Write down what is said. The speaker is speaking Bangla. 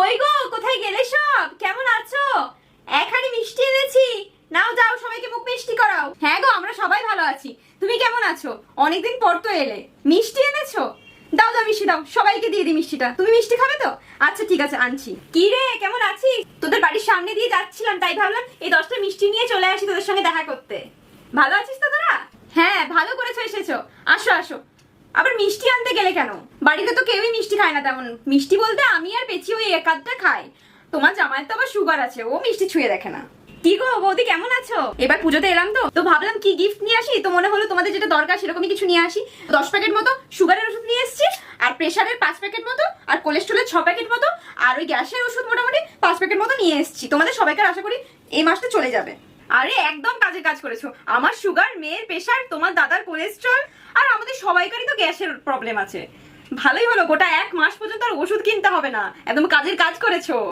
কই গো, কোথায় গেলে সব? কেমন আছো? এখানে মিষ্টি এনেছি, নাও যাও সবাইকে মুখ মিষ্টি করাও। হ্যাঁ গো, আমরা সবাই ভালো আছি। তুমি কেমন আছো? অনেকদিন পর তো এলে। মিষ্টি এনেছো? দাও দাও মিষ্টি দাও, সবাইকে দিয়ে দিই মিষ্টিটা। তুমি মিষ্টি খাবে তো? আচ্ছা ঠিক আছে, আনছি। কি রে, কেমন আছিস? তোদের বাড়ির সামনে দিয়ে যাচ্ছিলাম, তাই ভাবলাম এই 10টা মিষ্টি নিয়ে চলে আসি তোদের সঙ্গে দেখা করতে। ভালো আছিস তো তোরা? হ্যাঁ, ভালো করেছো এসেছো। আসো আসো। আবার মিষ্টি আনতে গেলে কেন? বাড়িতে তো কেউই মিষ্টি খায় না তেমন। মিষ্টি বলতে আমি আর পেছি ওই এক আধটা খাই। তোমার জামাইয়ের তো আবার সুগার আছে, ও মিষ্টি ছুঁয়ে দেখে না। কি গো বৌদি, কেমন আছো? এবার পুজোতে এলাম তো ভাবলাম কি গিফট নিয়ে আসি, তো মনে হলো তোমাদের যেটা দরকার সেরকমই কিছু নিয়ে আসি। 10 প্যাকেট মতো সুগারের ওষুধ নিয়ে এসেছি, আর প্রেশারের 5 প্যাকেট মতো, আর কোলেস্ট্রলের 6 প্যাকেট মতো, আর ওই গ্যাসের ওষুধ মোটামুটি 5 প্যাকেট মতো নিয়ে এসেছি। তোমাদের সবাইকার আশা করি এই মাসটা চলে যাবে। আরে একদম কাজে কাজ করেছো। আমার সুগার, মেয়ের প্রেশার, তোমার দাদার কোলেস্ট্রল, আর আমাদের সবাইকারই তো গ্যাসের প্রবলেম আছে। ভালোই হলো, গোটা 1 মাস পর্যন্ত আর ওষুধ কিনতে হবে না। একদম কাজের কাজ করেছো।